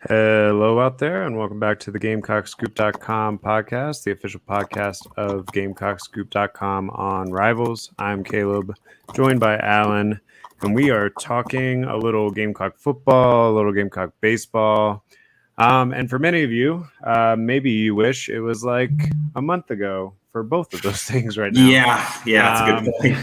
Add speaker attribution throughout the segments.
Speaker 1: Hello out there, and welcome back to the GamecockScoop.com podcast, the official podcast of GamecockScoop.com on Rivals. I'm Caleb, joined by Alan, and we are talking a little Gamecock football, a little Gamecock baseball. And for many of you, maybe you wish it was like a month ago for both of those things right now.
Speaker 2: Yeah, that's a good point.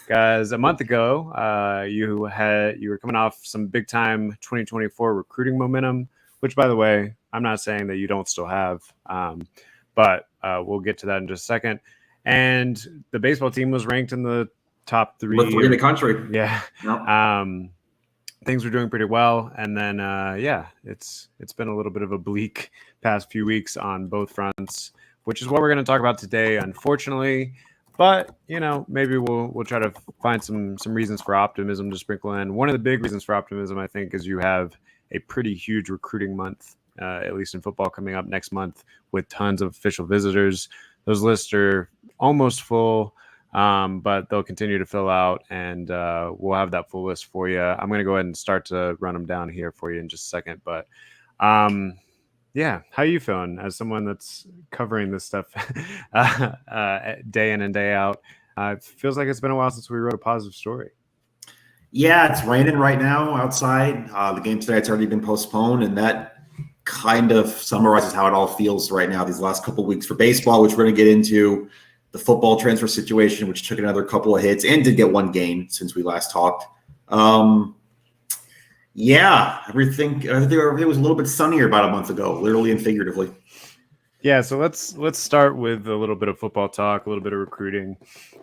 Speaker 1: Guys, a month ago, you were coming off some big time 2024 recruiting momentum, which, by the way, I'm not saying that you don't still have, but we'll get to that in just a second. And the baseball team was ranked in the top three.
Speaker 2: Number 3 in the country.
Speaker 1: Yeah.
Speaker 2: Yep.
Speaker 1: Things were doing pretty well, and then it's been a little bit of a bleak past few weeks on both fronts, which is what we're going to talk about today, unfortunately. But maybe we'll try to find some reasons for optimism to sprinkle in. One of the big reasons for optimism, I think, is you have a pretty huge recruiting month, at least in football, coming up next month with tons of official visitors. Those lists are almost full. But they'll continue to fill out, and we'll have that full list for you. I'm going to go ahead and start to run them down here for you in just a second. But yeah, how are you feeling as someone that's covering this stuff day in and day out? It feels like it's been a while since we wrote a positive story.
Speaker 2: Yeah, it's raining right now outside. The game tonight's already been postponed, and that kind of summarizes how it all feels right now these last couple of weeks for baseball, which we're going to get into. The football transfer situation, which took another couple of hits and did get one gain since we last talked. Everything was a little bit sunnier about a month ago, literally and figuratively.
Speaker 1: Yeah, so let's start with a little bit of football talk, a little bit of recruiting.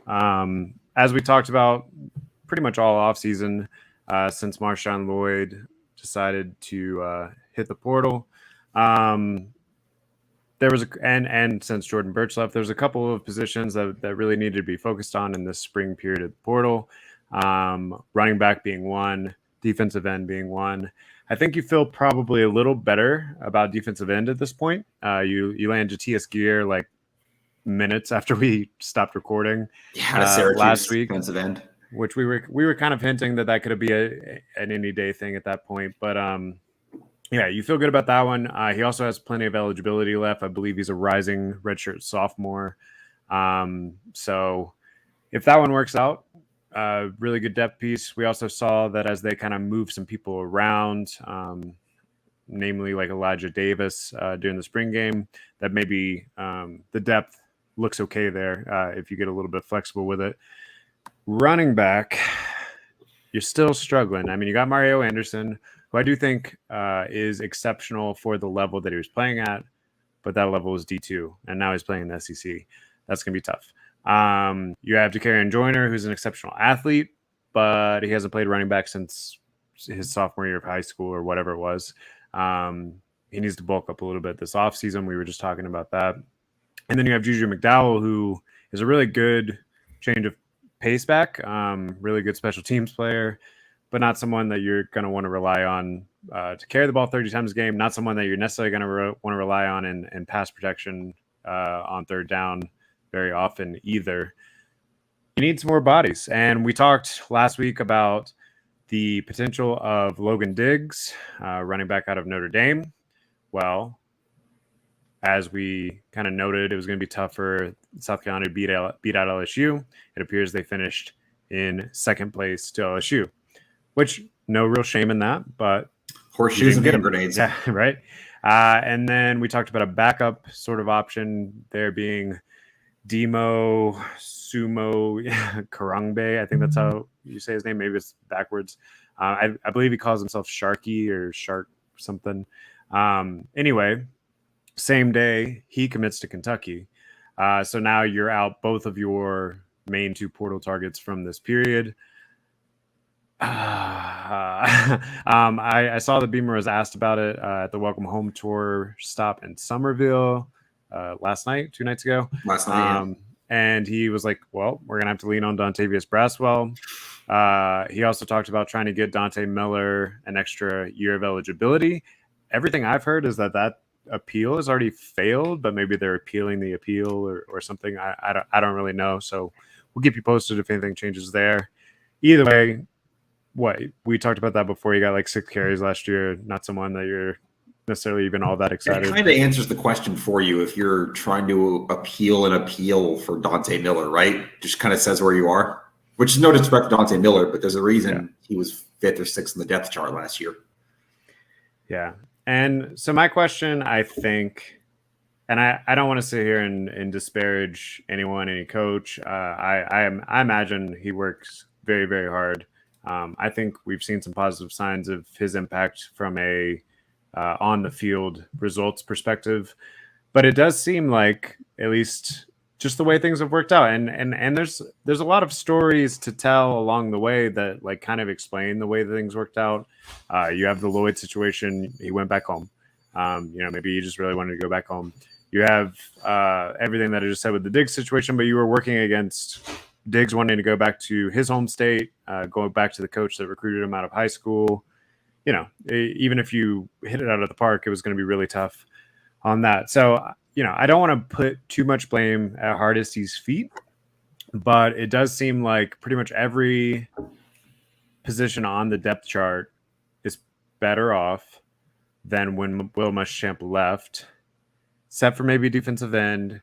Speaker 1: As we talked about pretty much all offseason, since Marshawn Lloyd decided to hit the portal. There was and since Jordan Birch left, there's a couple of positions that really needed to be focused on in this spring period of the portal. Running back being one, defensive end being one. I think you feel probably a little better about defensive end at this point. You landed Jatius Gear like minutes after we stopped recording last week,
Speaker 2: defensive end,
Speaker 1: which we were kind of hinting that could be an any day thing at that point, but yeah, you feel good about that one. He also has plenty of eligibility left. I believe he's a rising redshirt sophomore. So if that one works out, really good depth piece. We also saw that as they kind of move some people around, namely like Elijah Davis during the spring game, that maybe the depth looks okay there if you get a little bit flexible with it. Running back, you're still struggling. I mean, you got Mario Anderson, who I do think is exceptional for the level that he was playing at, but that level is D2, and now he's playing in the SEC. That's going to be tough. You have Takarian Joyner, who's an exceptional athlete, but he hasn't played running back since his sophomore year of high school or whatever it was. He needs to bulk up a little bit this offseason. We were just talking about that. And then you have Juju McDowell, who is a really good change of pace back, really good special teams player, but not someone that you're going to want to rely on to carry the ball 30 times a game, not someone that you're necessarily going to want to rely on in pass protection on third down very often either. You need some more bodies. And we talked last week about the potential of Logan Diggs, running back out of Notre Dame. Well, as we kind of noted, it was going to be tough for South Carolina to beat out LSU. It appears they finished in second place to LSU, which no real shame in that, but
Speaker 2: horseshoes and hand grenades.
Speaker 1: Yeah, right. And then we talked about a backup sort of option there being Demo Sumo Karangbe. I think that's how you say his name. Maybe it's backwards. I believe he calls himself Sharky or Shark something. Anyway, same day he commits to Kentucky. So now you're out both of your main two portal targets from this period. I saw that Beamer was asked about it at the Welcome Home Tour stop in Somerville last night, 2 nights ago. And he was like, well, we're going to have to lean on Dontavius Braswell. He also talked about trying to get Dante Miller an extra year of eligibility. Everything I've heard is that appeal has already failed, but maybe they're appealing the appeal or something. I don't really know. So we'll keep you posted if anything changes there. Either way, what we talked about that before. You got like 6 carries last year. Not someone that you're necessarily even all that excited.
Speaker 2: It kind of answers the question for you if you're trying to appeal for Dante Miller, right? Just kind of says where you are, which is no disrespect to Dante Miller, but there's a reason he was 5th or 6th in the depth chart last year.
Speaker 1: Yeah. And so my question, I think, and I don't want to sit here and disparage anyone, any coach. I imagine he works very, very hard. I think we've seen some positive signs of his impact from a on the field results perspective, but it does seem like, at least just the way things have worked out, and there's a lot of stories to tell along the way that like kind of explain the way that things worked out. You have the Lloyd situation; he went back home. Maybe he just really wanted to go back home. You have everything that I just said with the Diggs situation, but you were working against Diggs wanting to go back to his home state, going back to the coach that recruited him out of high school. Even if you hit it out of the park, it was going to be really tough on that. So, I don't want to put too much blame at Hardesty's feet, but it does seem like pretty much every position on the depth chart is better off than when Will Muschamp left, except for maybe defensive end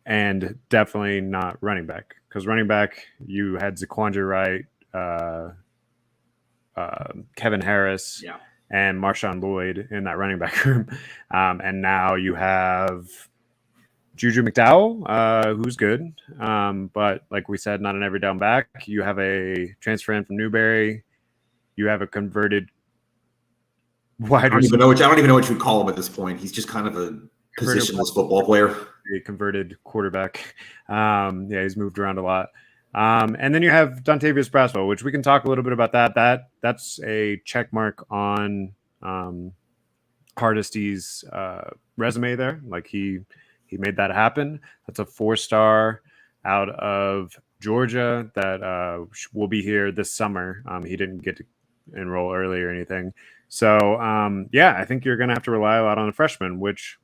Speaker 1: and definitely not running back. Because running back, you had Zaquandre Wright, Kevin Harris, and Marshawn Lloyd in that running back room. And now you have Juju McDowell, who's good. But like we said, not an every down back. You have a transfer in from Newberry. You have a converted wide receiver.
Speaker 2: I don't even know what you would call him at this point. He's just kind of a positionless football player.
Speaker 1: A converted quarterback. He's moved around a lot. And then you have Dontavius Braswell, which we can talk a little bit about that. That's a check mark on Hardesty's resume there. Like he made that happen. That's a 4-star out of Georgia that will be here this summer. He didn't get to enroll early or anything. So, I think you're going to have to rely a lot on a freshman, which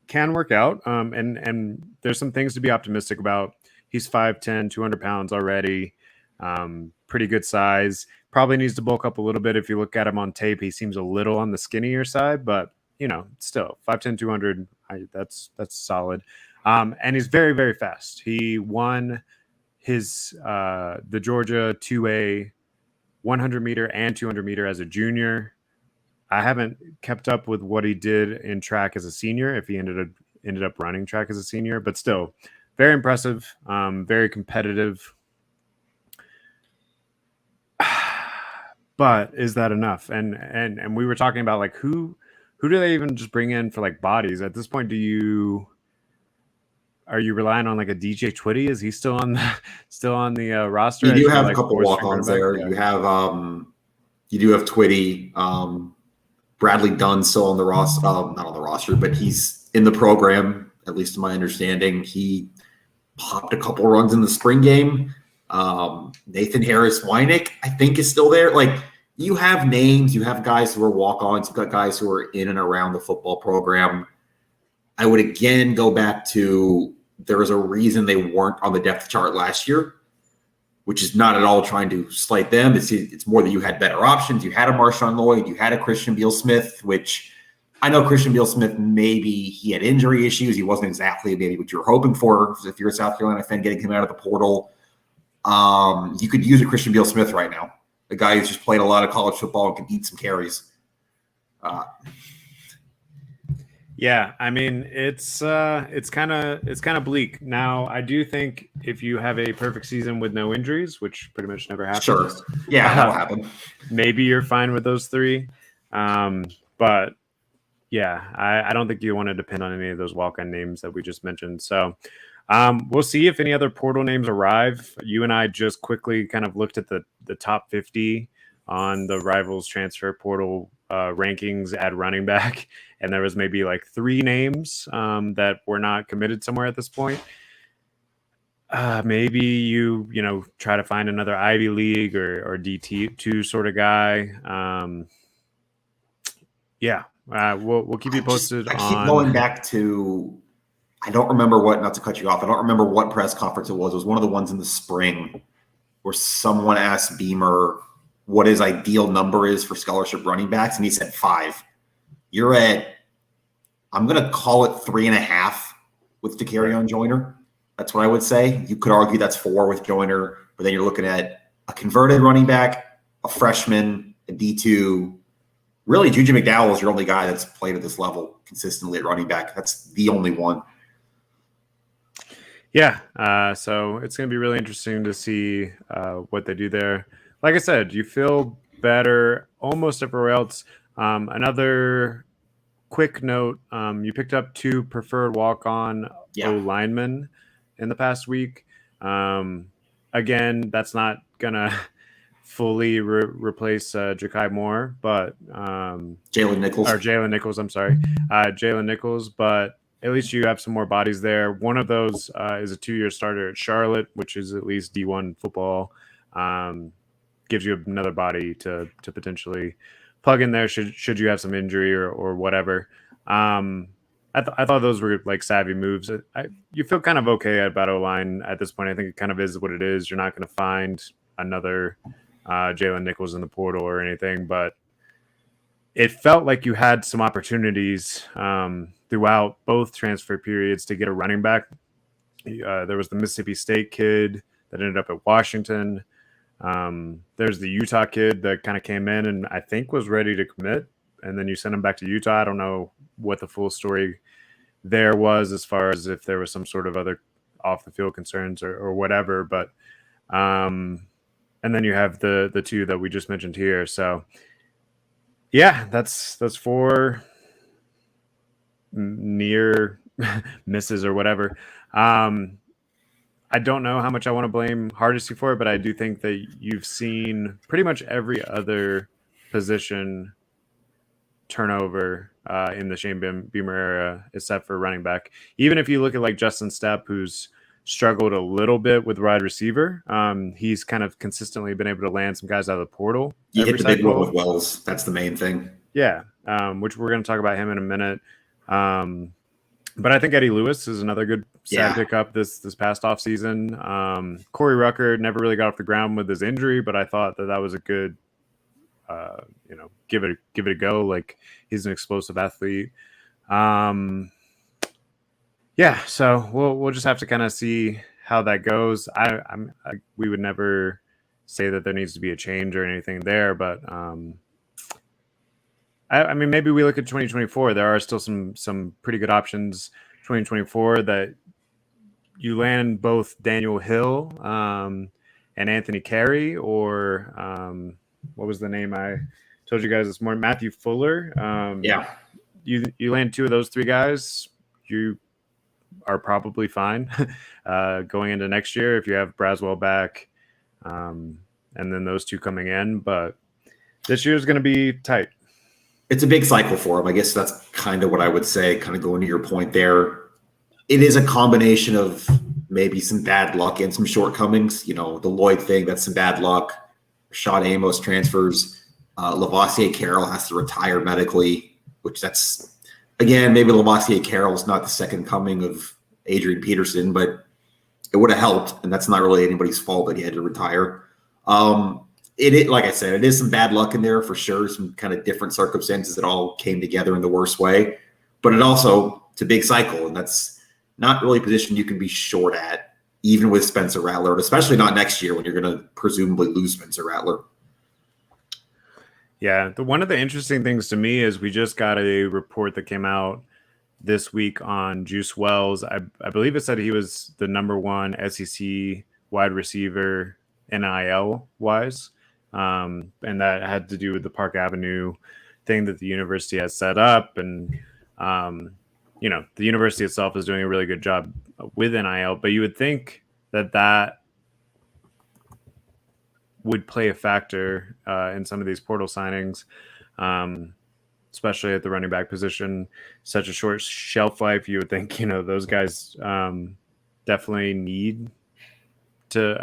Speaker 1: can work out. And there's some things to be optimistic about. He's 5'10", 200 pounds already. Pretty good size. Probably needs to bulk up a little bit. If you look at him on tape, he seems a little on the skinnier side, but still 5'10", 200. That's solid. And he's very, very fast. He won his the Georgia 2A 100 meter and 200 meter as a junior. I haven't kept up with what he did in track as a senior, if he ended up running track as a senior, but still very impressive, very competitive. But is that enough? And we were talking about like who do they even just bring in for like bodies at this point? Are you relying on like a DJ Twitty? Is he still on the roster?
Speaker 2: You do have a couple walk-ons there. Yeah. You do have Twitty. Bradley Dunn still on the roster, not on the roster, but he's in the program, at least in my understanding. He popped a couple runs in the spring game. Nathan Harris Weinick, I think, is still there. Like, you have names, you have guys who are walk-ons, you've got guys who are in and around the football program. I would again go back to there is a reason they weren't on the depth chart last year, which is not at all trying to slight them. It's more that you had better options. You had a Marshawn Lloyd, you had a Christian Beal-Smith, which I know Christian Beal-Smith, maybe he had injury issues. He wasn't exactly maybe what you were hoping for if you're a South Carolina fan getting him out of the portal. You could use a Christian Beal-Smith right now, a guy who's just played a lot of college football and can eat some carries.
Speaker 1: Yeah, I mean it's kind of bleak. Now I do think if you have a perfect season with no injuries, which pretty much never happens,
Speaker 2: sure, yeah, that'll happen.
Speaker 1: Maybe you're fine with those three, but yeah, I don't think you want to depend on any of those walk-on names that we just mentioned. So we'll see if any other portal names arrive. You and I just quickly kind of looked at the top 50 on the Rivals transfer portal rankings at running back, and there was maybe like 3 names that were not committed somewhere at this point. Maybe you try to find another Ivy League or DT2 sort of guy. We'll keep you posted.
Speaker 2: I keep going back to, I don't remember not to cut you off, I don't remember what press conference it was. It was one of the ones in the spring where someone asked Beamer what his ideal number is for scholarship running backs, and he said 5. You're at I'm going to call it 3.5 with Dakereon Joyner. That's what I would say. You could argue that's 4 with Joyner, but then you're looking at a converted running back, a freshman, a D2. Really, Juju McDowell is your only guy that's played at this level consistently at running back. That's the only one.
Speaker 1: Yeah, so it's going to be really interesting to see what they do there. Like I said, you feel better almost everywhere else. Another quick note, you picked up 2 preferred walk-on O-linemen in the past week. Again, that's not going to fully replace Ja'Kai Moore, but
Speaker 2: Jalen Nichols,
Speaker 1: I'm sorry. Jalen Nichols, but at least you have some more bodies there. One of those is a 2-year starter at Charlotte, which is at least D1 football. Gives you another body to potentially plug in there should you have some injury or whatever. I thought those were like savvy moves. You feel kind of okay about O-line at this point. I think it kind of is what it is. You're not going to find another Jalen Nichols in the portal or anything, but it felt like you had some opportunities throughout both transfer periods to get a running back. There was the Mississippi State kid that ended up at Washington. There's the Utah kid that kind of came in and I think was ready to commit, and then you sent him back to Utah. I don't know what the full story there was as far as if there was some sort of other off the field concerns or whatever, but and then you have the 2 that we just mentioned here. So yeah, that's 4 near misses or whatever. I don't know how much I want to blame Hardesty for it, but I do think that you've seen pretty much every other position turnover in the Shane Beamer era, except for running back. Even if you look at like Justin Stepp, who's struggled a little bit with wide receiver, he's kind of consistently been able to land some guys out of the portal.
Speaker 2: You hit the big one with Wells. That's the main thing.
Speaker 1: Yeah, which we're going to talk about him in a minute. But I think Eddie Lewis is another good side pickup this past offseason. Corey Rucker never really got off the ground with his injury, but I thought that was a good, give it a go. Like, he's an explosive athlete. So we'll just have to kind of see how that goes. We would never say that there needs to be a change or anything there, but I mean, maybe we look at 2024. There are still some pretty good options 2024 that you land both Daniel Hill and Anthony Carey, or what was the name I told you guys this morning? Matthew Fuller. You land 2 of those 3 guys, you are probably fine going into next year if you have Braswell back, and then those 2 coming in. But this year is going to be tight.
Speaker 2: It's a big cycle for him. I guess that's kind of what I would say, kind of going to your point there. It is a combination of maybe some bad luck and some shortcomings. The Lloyd thing, that's some bad luck. Rashad Amos transfers. Lavoisier Carroll has to retire medically, which that's, again, maybe Lavoisier Carroll is not the second coming of Adrian Peterson, but it would have helped, and that's not really anybody's fault that he had to retire. Like I said, it is some bad luck in there for sure, some kind of different circumstances that all came together in the worst way. But it's a big cycle, and that's not really a position you can be short at, even with Spencer Rattler, especially not next year when you're going to presumably lose Spencer Rattler.
Speaker 1: Yeah, one of the interesting things to me is we just got a report that came out this week on Juice Wells. I believe it said he was the number 1 SEC wide receiver NIL wise. And that had to do with the Park Avenue thing that the university has set up. And, the university itself is doing a really good job with NIL, but you would think that would play a factor in some of these portal signings, especially at the running back position. Such a short shelf life, you would think, those guys definitely need to.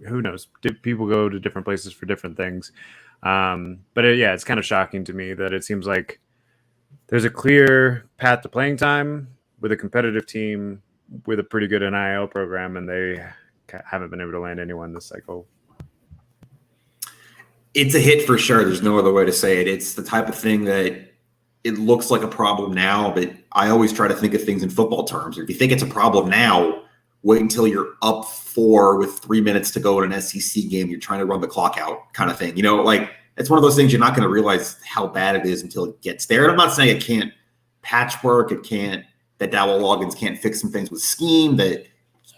Speaker 1: Who knows? People go to different places for different things. But it's kind of shocking to me that it seems like there's a clear path to playing time with a competitive team with a pretty good NIL program, and they haven't been able to land anyone this cycle.
Speaker 2: It's a hit for sure. There's no other way to say it. It's the type of thing that it looks like a problem now, but I always try to think of things in football terms. If you think it's a problem now, wait until you're up 4 with 3 minutes to go in an SEC game. You're trying to run the clock out kind of thing. Like it's one of those things you're not going to realize how bad it is until it gets there. And I'm not saying it can't patchwork. That Dowell Loggins can't fix some things with scheme, that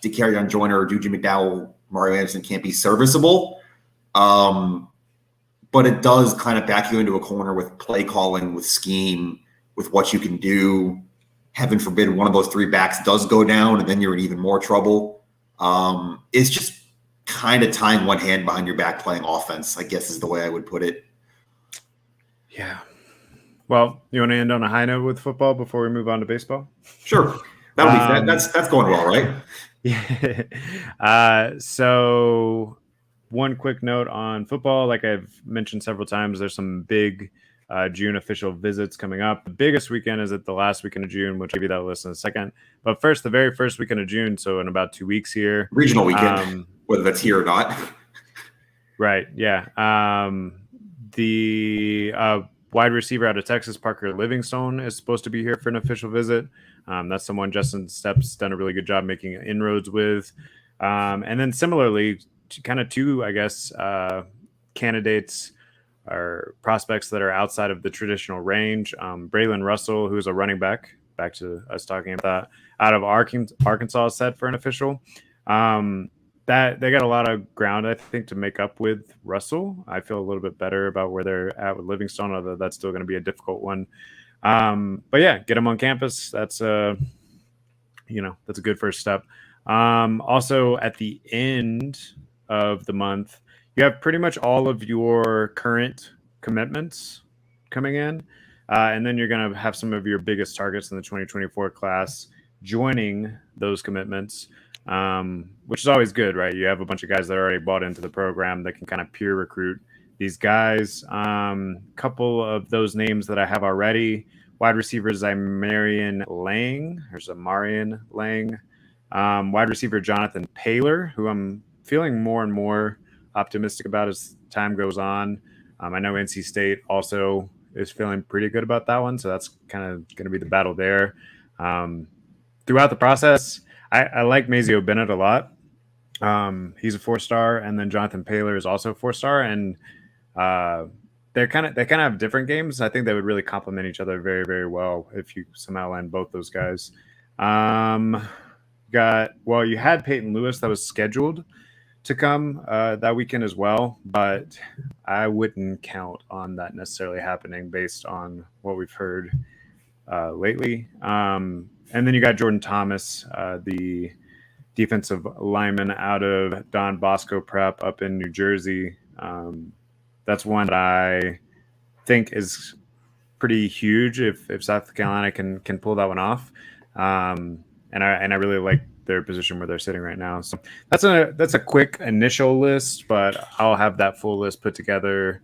Speaker 2: DeCarrion Joyner or Juju McDowell, Mario Anderson can't be serviceable. But it does kind of back you into a corner with play calling, with scheme, with what you can do. Heaven forbid one of those 3 backs does go down, and then you're in even more trouble. It's just kind of tying one hand behind your back playing offense, I guess is the way I would put it.
Speaker 1: Yeah. Well, you want to end on a high note with football before we move on to baseball?
Speaker 2: Sure. That's going well, right?
Speaker 1: Yeah. So one quick note on football, like I've mentioned several times, there's some big June official visits coming up. The biggest weekend is at the last weekend of June, which I'll give you that list in a second. But first, the very first weekend of June, so in about 2 weeks here.
Speaker 2: Regional weekend, whether that's here or not.
Speaker 1: Right, yeah. The wide receiver out of Texas, Parker Livingstone, is supposed to be here for an official visit. That's someone Justin Stepp's done a really good job making inroads with. And then similarly, kind of 2, I guess, candidates or prospects that are outside of the traditional range. Braylon Russell, who's a running back to us talking about that, out of Arkansas, is set for an official. That they got a lot of ground, I think, to make up with Russell. I feel a little bit better about where they're at with Livingstone, although that's still going to be a difficult one. But yeah, get them on campus. That's a good first step. Also, at the end of the month, you have pretty much all of your current commitments coming in. And then you're going to have some of your biggest targets in the 2024 class joining those commitments, which is always good, right? You have a bunch of guys that are already bought into the program that can kind of peer recruit these guys. Couple of those names that I have already. Wide receivers, Marion Lang. There's a Marion Lang. Wide receiver, Jonathan Paylor, who I'm feeling more and more optimistic about as time goes on. I know NC State also is feeling pretty good about that one, so that's kind of going to be the battle there. Throughout the process, I like Mazio Bennett a lot. He's a 4-star, and then Jonathan Paylor is also a 4-star, and they kind of have different games. I think they would really complement each other very, very well if you somehow land both those guys. You had Peyton Lewis that was scheduled to come that weekend as well, but I wouldn't count on that necessarily happening based on what we've heard lately. And then you got Jordan Thomas, the defensive lineman out of Don Bosco Prep up in New Jersey. That's one that I think is pretty huge if South Carolina can pull that one off. And I really like their position where they're sitting right now. So that's a quick initial list, but I'll have that full list put together,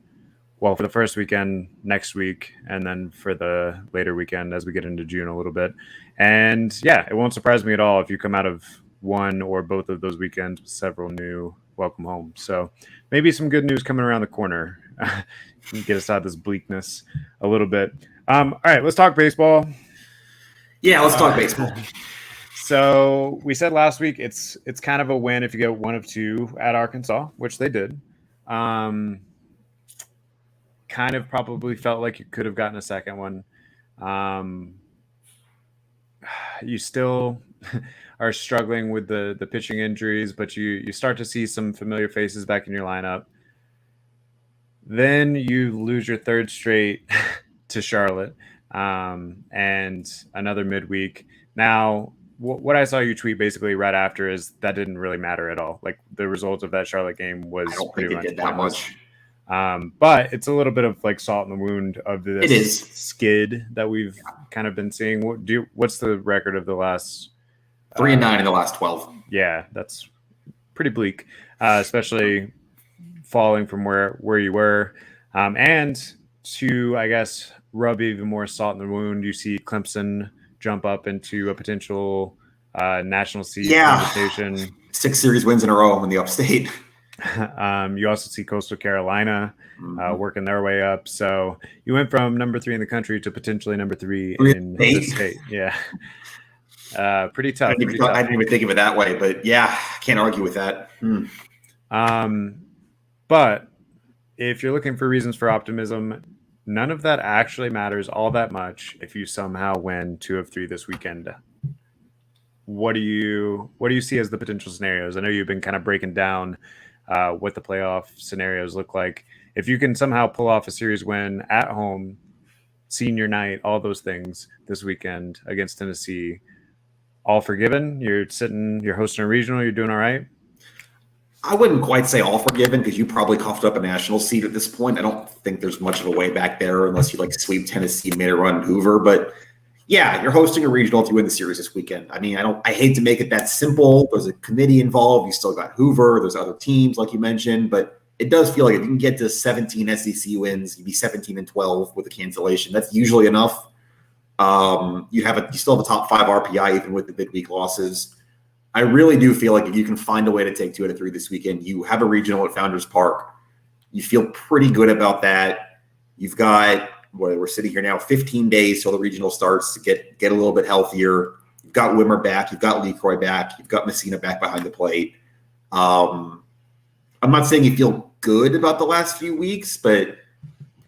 Speaker 1: for the first weekend next week, and then for the later weekend as we get into June a little bit. And yeah, it won't surprise me at all if you come out of one or both of those weekends with several new welcome home. So maybe some good news coming around the corner. Get us out of this bleakness a little bit. All right, let's talk baseball.
Speaker 2: Yeah, let's talk baseball.
Speaker 1: So we said last week it's kind of a win if you get 1 of 2 at Arkansas, which they did. Kind of probably felt like you could have gotten a second one. You still are struggling with the pitching injuries, but you start to see some familiar faces back in your lineup. Then you lose your 3rd straight to Charlotte, and another midweek. Now, what I saw you tweet basically right after is that didn't really matter at all. Like the result of that Charlotte game was pretty much
Speaker 2: did that much.
Speaker 1: But it's a little bit of like salt in the wound of this skid that we've kind of been seeing. What's the record of the last
Speaker 2: 3-9 in the last 12?
Speaker 1: Yeah, that's pretty bleak, especially falling from where you were. And to, I guess, rub even more salt in the wound, you see Clemson jump up into a potential national seed conversation.
Speaker 2: 6 series wins in a row in the upstate.
Speaker 1: You also see Coastal Carolina
Speaker 2: Mhm.
Speaker 1: working their way up. So you went from number 3 in the country to potentially number 3
Speaker 2: Really?
Speaker 1: in the
Speaker 2: Eight?
Speaker 1: state. Yeah. Pretty tough. Pretty
Speaker 2: I
Speaker 1: tough.
Speaker 2: didn't even think of it that way, but yeah, can't argue with that.
Speaker 1: But if you're looking for reasons for optimism, none of that actually matters all that much if you somehow win 2 of 3 this weekend. What do you see as the potential scenarios? I know you've been kind of breaking down what the playoff scenarios look like. If you can somehow pull off a series win at home, senior night, all those things this weekend against Tennessee, all forgiven. You're hosting a regional. You're doing all right.
Speaker 2: I wouldn't quite say all forgiven because you probably coughed up a national seed at this point. I don't think there's much of a way back there unless you like sweep Tennessee, made a run in Hoover. But yeah, you're hosting a regional if you win the series this weekend. I mean, I hate to make it that simple. There's a committee involved. You still got Hoover. There's other teams like you mentioned, but it does feel like if you can get to 17 SEC wins, you'd be 17-12 with a cancellation. That's usually enough. You still have a top 5 RPI even with the midweek losses. I really do feel like if you can find a way to take 2 out of 3 this weekend, you have a regional at Founders Park. You feel pretty good about that. You've got we're sitting here now, 15 days till the regional starts to get a little bit healthier. You've got Wimmer back. You've got LeCroy back. You've got Messina back behind the plate. I'm not saying you feel good about the last few weeks, but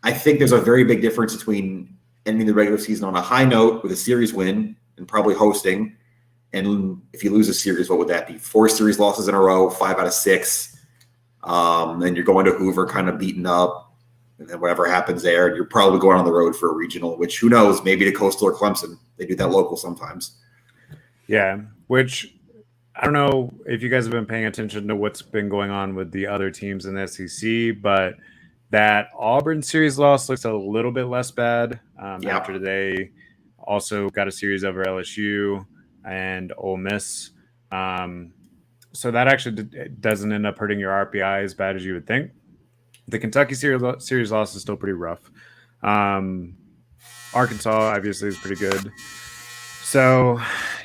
Speaker 2: I think there's a very big difference between ending the regular season on a high note with a series win and probably hosting. And if you lose a series, what would that be? 4 series losses in a row, 5 out of 6. Then you're going to Hoover kind of beaten up. And then whatever happens there, you're probably going on the road for a regional, which who knows, maybe to Coastal or Clemson. They do that local sometimes.
Speaker 1: Yeah, which I don't know if you guys have been paying attention to what's been going on with the other teams in the SEC, but that Auburn series loss looks a little bit less bad after they also got a series over LSU and Ole Miss. So that actually doesn't end up hurting your RPI as bad as you would think. The Kentucky series loss is still pretty rough. Arkansas obviously is pretty good. So,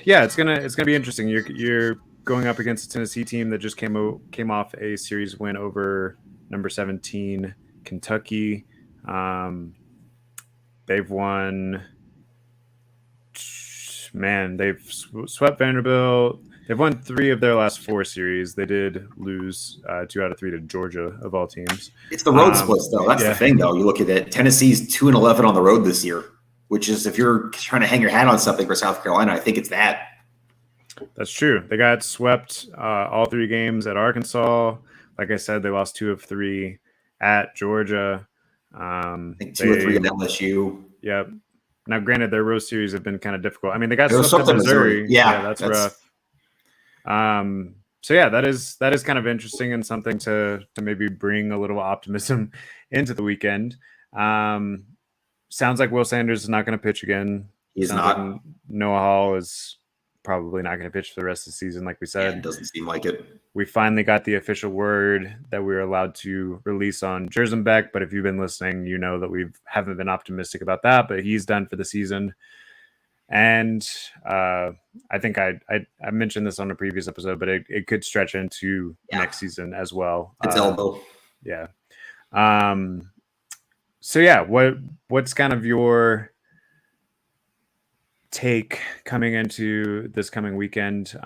Speaker 1: yeah, it's gonna be interesting. You're going up against a Tennessee team that just came off a series win over number 17 Kentucky. They've won. Man, they've swept Vanderbilt. They've won 3 of their last 4 series. They did lose 2 out of 3 to Georgia, of all teams.
Speaker 2: It's the road splits, though. That's the thing, though. You look at it. Tennessee's 2-11 on the road this year, which is if you're trying to hang your hat on something for South Carolina, I think it's that.
Speaker 1: That's true. They got swept all 3 games at Arkansas. Like I said, they lost 2 of 3 at Georgia.
Speaker 2: I think 2 or 3 at LSU.
Speaker 1: Yep. Now, granted, their road series have been kind of difficult. I mean, they got swept at Missouri.
Speaker 2: Yeah,
Speaker 1: that's rough. So yeah, that is kind of interesting and something to maybe bring a little optimism into the weekend. Sounds like Will Sanders is not going to pitch again.
Speaker 2: He's not.
Speaker 1: Like Noah Hall is probably not going to pitch for the rest of the season, like we said.
Speaker 2: Yeah, it doesn't seem like it.
Speaker 1: We finally got the official word that we were allowed to release on Jerzenbeck, but if you've been listening, you know that we haven't been optimistic about that, but he's done for the season. And I think I mentioned this on a previous episode, but it could stretch into next season as well.
Speaker 2: It's elbow.
Speaker 1: Yeah. So yeah, what's kind of your take coming into this coming weekend?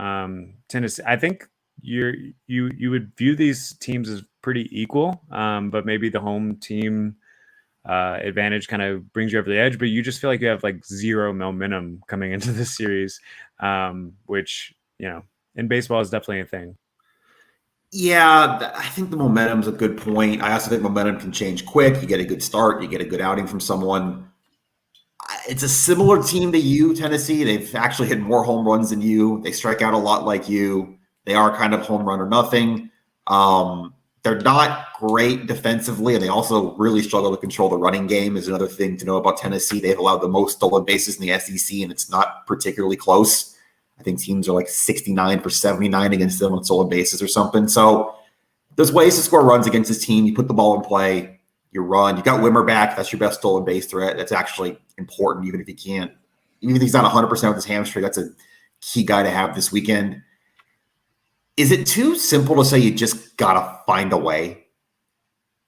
Speaker 1: Tennessee, I think you would view these teams as pretty equal, but maybe the home team advantage kind of brings you over the edge, but you just feel like you have like zero momentum coming into this series, which, you know, in baseball is definitely a thing.
Speaker 2: Yeah, I think the momentum's a good point. I also think momentum can change quick. You get a good start, you get a good outing from someone. It's a similar team to you, Tennessee. They've actually hit more home runs than you. They strike out a lot like you. They are kind of home run or nothing. They're not great defensively, and they also really struggle to control the running game is another thing to know about Tennessee. They've allowed the most stolen bases in the SEC, and it's not particularly close. I think teams are like 69 for 79 against them on stolen bases or something. So there's ways to score runs against this team. You put the ball in play, you run. You got Wimmer back. That's your best stolen base threat. That's actually important, even if he's not 100% with his hamstring. That's a key guy to have this weekend. Is it too simple to say you just got to find a way?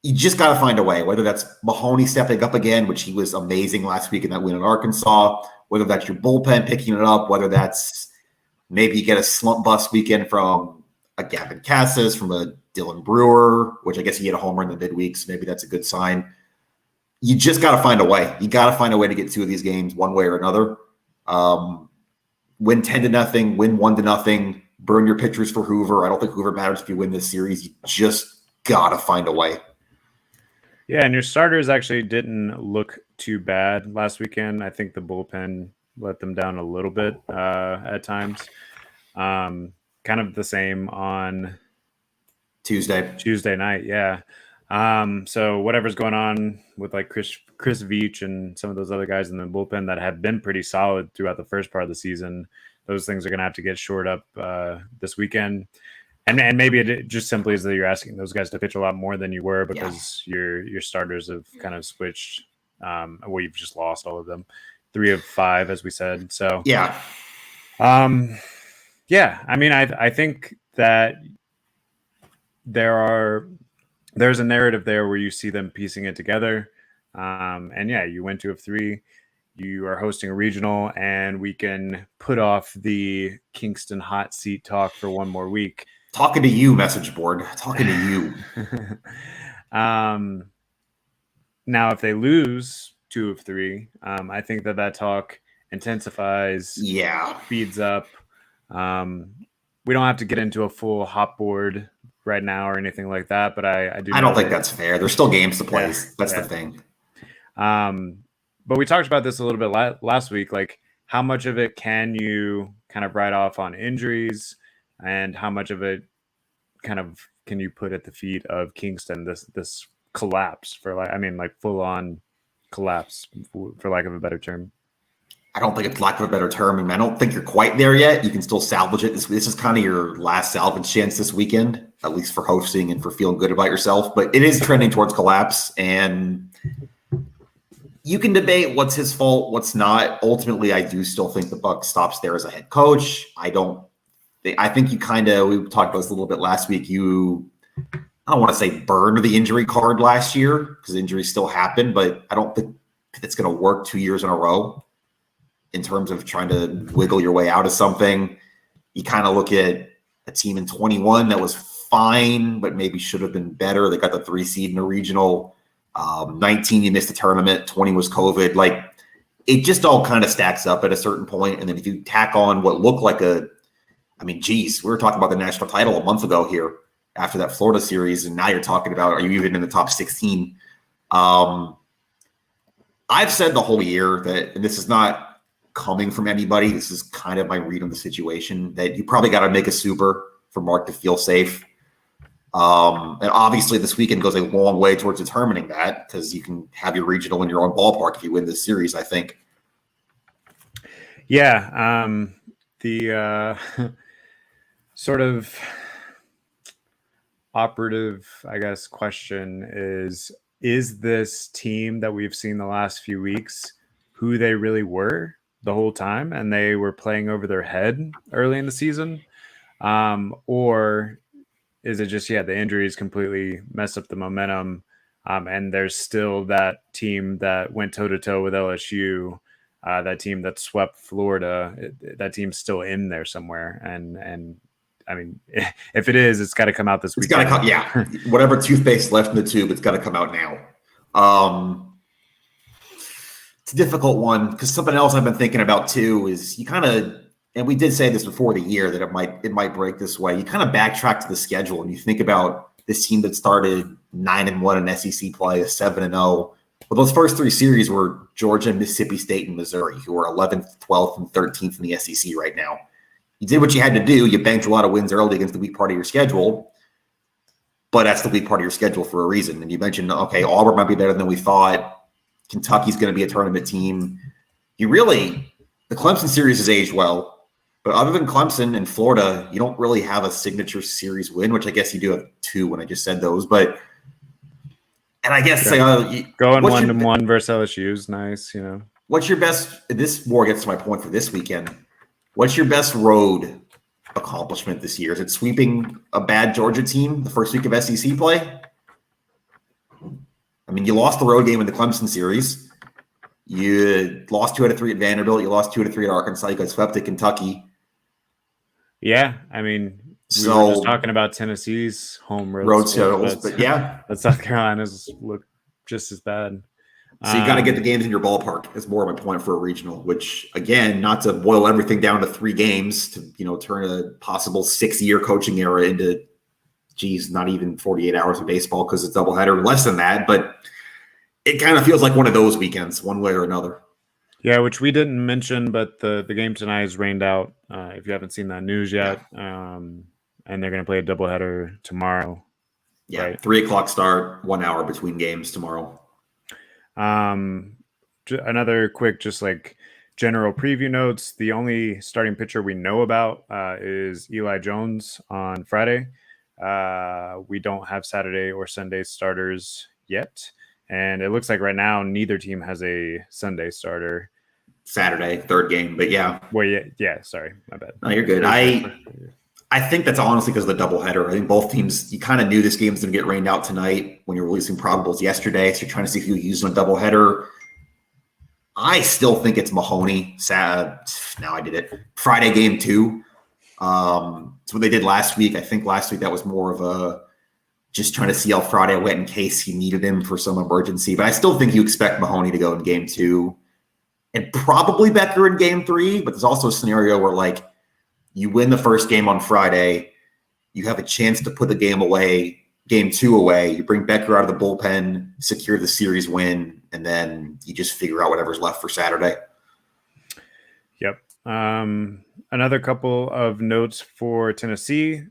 Speaker 2: You just got to find a way, whether that's Mahoney stepping up again, which he was amazing last week in that win in Arkansas, whether that's your bullpen picking it up, whether that's maybe you get a slump bust weekend from a Gavin Cassis, from a Dylan Brewer, which I guess he hit a homer in the midweek, so maybe that's a good sign. You just got to find a way. You got to find a way to get 2 of these games one way or another. Win 10-0, win 1-0, burn your pitchers for Hoover. I don't think Hoover matters if you win this series. You just got to find a way.
Speaker 1: Yeah, and your starters actually didn't look too bad last weekend. I think the bullpen let them down a little bit at times. Kind of the same on Tuesday night, yeah. So whatever's going on with like Chris Veach and some of those other guys in the bullpen that have been pretty solid throughout the first part of the season, those things are going to have to get shored up this weekend. And maybe it just simply is that you're asking those guys to pitch a lot more than you were because your starters have kind of switched. Well, you've just lost all of them, 3 of 5, as we said. So
Speaker 2: yeah.
Speaker 1: I mean, I think that there's a narrative there where you see them piecing it together. And yeah, you went 2 of 3. You are hosting a regional, and we can put off the Kingston hot seat talk for one more week.
Speaker 2: Talking to you, message board. Talking to you.
Speaker 1: Now, if they lose 2 of 3, I think that talk intensifies.
Speaker 2: Yeah.
Speaker 1: Speeds up. We don't have to get into a full hot board right now or anything like that, but I don't
Speaker 2: think that's fair. There's still games to play. That's the thing.
Speaker 1: But we talked about this a little bit last week. Like, how much of it can you kind of write off on injuries, and how much of it kind of can you put at the feet of Kingston? This collapse, like full on collapse, for lack of a better term.
Speaker 2: I don't think it's lack of a better term. I mean, I don't think you're quite there yet. You can still salvage it. This is kind of your last salvage chance this weekend, at least for hosting and for feeling good about yourself. But it is trending towards collapse, and you can debate what's his fault, what's not. Ultimately, I do still think the buck stops there as a head coach. I think you we talked about this a little bit last week. I don't want to say burned the injury card last year because injuries still happen, but I don't think it's going to work 2 years in a row in terms of trying to wiggle your way out of something. You kind of look at a team in 21 that was fine, but maybe should have been better. They got the 3 seed in the regional. 19, you missed the tournament. 20 was COVID. Like, it just all kind of stacks up at a certain point. And then if you tack on what looked like we were talking about the national title a month ago here after that Florida series, and now you're talking about, are you even in the top 16? I've said the whole year that, and this is not coming from anybody, this is kind of my read on the situation, that you probably got to make a super for Mark to feel safe. And obviously this weekend goes a long way towards determining that, because you can have your regional in your own ballpark if you win this series, I think.
Speaker 1: Yeah. The sort of operative, I guess, question is this team that we've seen the last few weeks who they really were the whole time, and they were playing over their head early in the season? Or is it just, the injuries completely mess up the momentum, and there's still that team that went toe-to-toe with LSU, that team that swept Florida, that team's still in there somewhere. And I mean, if it is, it's got to come out this weekend.
Speaker 2: It's got to come, whatever toothpaste left in the tube, it's got to come out now. It's a difficult one, because something else I've been thinking about too is you kind of, and we did say this before the year, that it might break this way. You kind of backtrack to the schedule and you think about this team that started 9-1 in SEC play, 7-0. Well, those first 3 series were Georgia, Mississippi State, and Missouri, who are 11th, 12th, and 13th in the SEC right now. You did what you had to do. You banked a lot of wins early against the weak part of your schedule, but that's the weak part of your schedule for a reason. And you mentioned, okay, Auburn might be better than we thought. Kentucky's going to be a tournament team. The Clemson series has aged well, but other than Clemson and Florida, you don't really have a signature series win, which I guess you do have 2 when I just said those. But, and I guess
Speaker 1: going 1-1 versus LSU is nice,
Speaker 2: What's your best? This more gets to my point for this weekend. What's your best road accomplishment this year? Is it sweeping a bad Georgia team the first week of SEC play? I mean, you lost the road game in the Clemson series. You lost 2 out of 3 at Vanderbilt. You lost 2 out of 3 at Arkansas. You got swept at Kentucky.
Speaker 1: Yeah, I mean, we were just talking about Tennessee's home road
Speaker 2: totals, but yeah,
Speaker 1: but South Carolina's look just as bad.
Speaker 2: So you got to get the games in your ballpark. Is more of my point for a regional. Which again, not to boil everything down to 3 games to turn a possible 6-year coaching era into, not even 48 hours of baseball because it's doubleheader, less than that, but it kind of feels like one of those weekends, one way or another.
Speaker 1: Yeah, which we didn't mention, but the game tonight is rained out. If you haven't seen that news yet, and they're going to play a doubleheader tomorrow.
Speaker 2: Yeah,
Speaker 1: right?
Speaker 2: 3:00 start, 1 hour between games tomorrow.
Speaker 1: Another quick, just like general preview notes. The only starting pitcher we know about is Eli Jones on Friday. We don't have Saturday or Sunday starters yet. And it looks like right now, neither team has a Sunday starter.
Speaker 2: Saturday, 3rd game, but yeah.
Speaker 1: Well, yeah. Sorry, my bad.
Speaker 2: No, you're good. I think that's honestly because of the doubleheader. I think both teams, you kind of knew this game's going to get rained out tonight when you're releasing probables yesterday. So you're trying to see if you use a doubleheader. I still think it's Mahoney. Now I did it. Friday game 2. It's what they did last week. I think last week that was more of a just trying to see how Friday went in case he needed him for some emergency. But I still think you expect Mahoney to go in game 2 and probably Becker in game 3. But there's also a scenario where, like, you win the first game on Friday, you have a chance to put the game 2 away. You bring Becker out of the bullpen, secure the series win, and then you just figure out whatever's left for Saturday.
Speaker 1: Yep. Another couple of notes for Tennessee.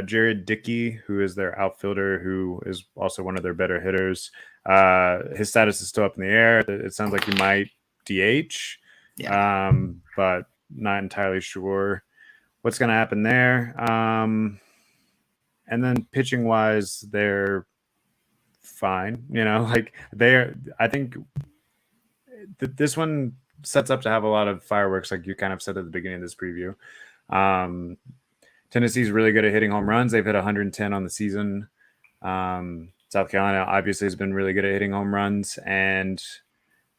Speaker 1: Jared Dickey, who is their outfielder, who is also one of their better hitters. His status is still up in the air. It sounds like he might DH, but not entirely sure what's going to happen there. And then pitching wise, they're fine. I think this one sets up to have a lot of fireworks, like you kind of said at the beginning of this preview. Tennessee's really good at hitting home runs. They've hit 110 on the season. South Carolina obviously has been really good at hitting home runs, and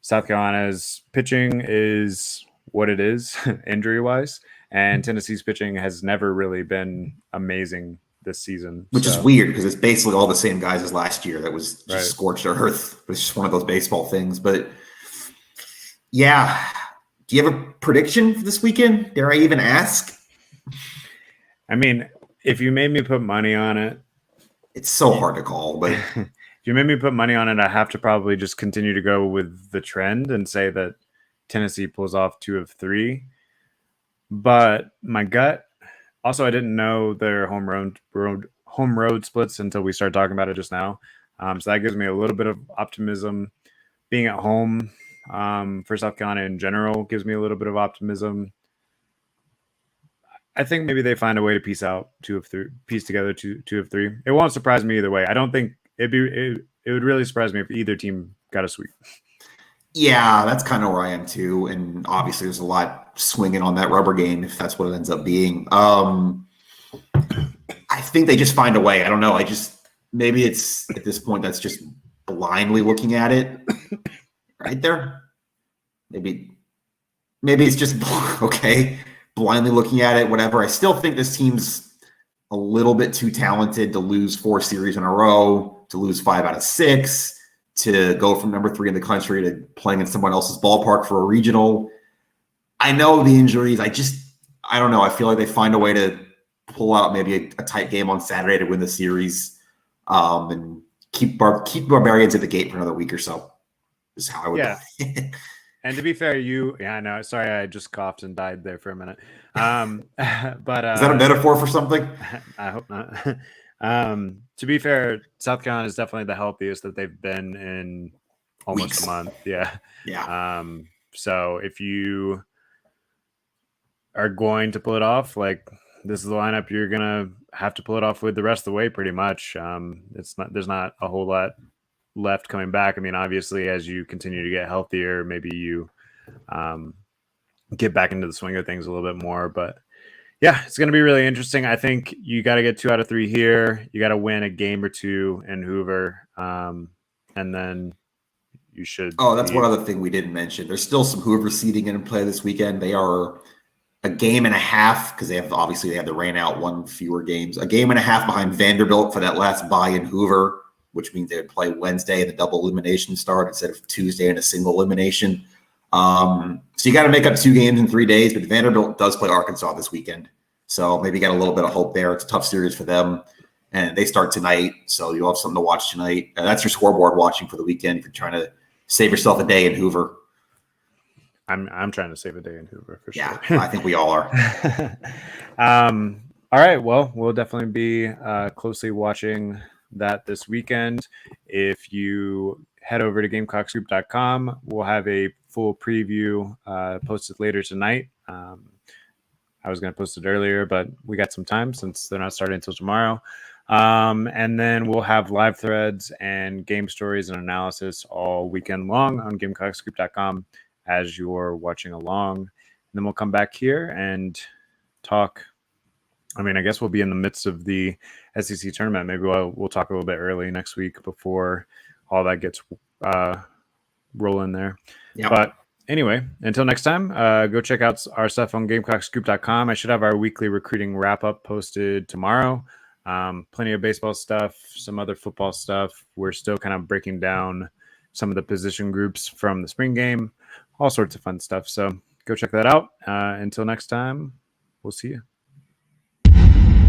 Speaker 1: South Carolina's pitching is what it is injury-wise, and Tennessee's pitching has never really been amazing this season.
Speaker 2: Which is weird because it's basically all the same guys as last year. That was just scorched earth. It's just one of those baseball things. But yeah, do you have a prediction for this weekend? Dare I even ask?
Speaker 1: I mean, if you made me put money on it,
Speaker 2: it's so hard to call. But
Speaker 1: if you made me put money on it, I have to probably just continue to go with the trend and say that Tennessee pulls off 2 of 3. But my gut, also, I didn't know their home road splits until we started talking about it just now. So that gives me a little bit of optimism. Being at home for South Carolina in general gives me a little bit of optimism. I think maybe they find a way to piece together two of three. It won't surprise me either way. I don't think it would really surprise me if either team got a sweep.
Speaker 2: Yeah, that's kind of where I am too. And obviously there's a lot swinging on that rubber game if that's what it ends up being. I think they just find a way. I don't know. Maybe it's at this point that's just blindly looking at it right there. Maybe it's just okay. Blindly looking at it, whatever. I still think this team's a little bit too talented to lose 4 series in a row, to lose 5 out of 6, to go from number 3 in the country to playing in someone else's ballpark for a regional. I know the injuries. I don't know. I feel like they find a way to pull out maybe a tight game on Saturday to win the series, and keep Barbarians at the gate for another week or so. Is how I would.
Speaker 1: Yeah. And to be fair, I know. Sorry, I just coughed and died there for a minute. But
Speaker 2: is that a metaphor for something?
Speaker 1: I hope not. To be fair, South Carolina is definitely the healthiest that they've been in almost
Speaker 2: Weeks.
Speaker 1: a month. Yeah.
Speaker 2: Yeah.
Speaker 1: So if you are going to pull it off, like this is the lineup you're gonna have to pull it off with the rest of the way, pretty much. There's not a whole lot left coming back. I mean, obviously, as you continue to get healthier, maybe you get back into the swing of things a little bit more. But Yeah, it's going to be really interesting. I think you got to get 2 out of 3 here. You got to win a game or 2 in Hoover, and then you should.
Speaker 2: Oh, that's one other thing we didn't mention. There's still some Hoover seeding in play this weekend. They are a game and a half because they have the rain out, one fewer games. A game and a half behind Vanderbilt for that last bye in Hoover, which means they would play Wednesday and the double elimination start instead of Tuesday and a single elimination. So you got to make up 2 games in 3 days, but Vanderbilt does play Arkansas this weekend. So maybe got a little bit of hope there. It's a tough series for them. And they start tonight, so you'll have something to watch tonight. That's your scoreboard watching for the weekend if you're trying to save yourself a day in Hoover.
Speaker 1: I'm trying to save a day in Hoover for sure.
Speaker 2: Yeah, I think we all are.
Speaker 1: All right. Well, we'll definitely be closely watching that this weekend. If you head over to GamecockScoop.com, we'll have a full preview posted later tonight. I was going to post it earlier, but we got some time since they're not starting until tomorrow. And then we'll have live threads and game stories and analysis all weekend long on GamecockScoop.com as you're watching along. And then we'll come back here and talk. I mean, I guess we'll be in the midst of the SEC tournament. Maybe we'll talk a little bit early next week before all that gets rolling there. Yep. But anyway, until next time, go check out our stuff on GamecockScoop.com. I should have our weekly recruiting wrap-up posted tomorrow. Plenty of baseball stuff, some other football stuff. We're still kind of breaking down some of the position groups from the spring game, all sorts of fun stuff. So go check that out. Until next time, we'll see you.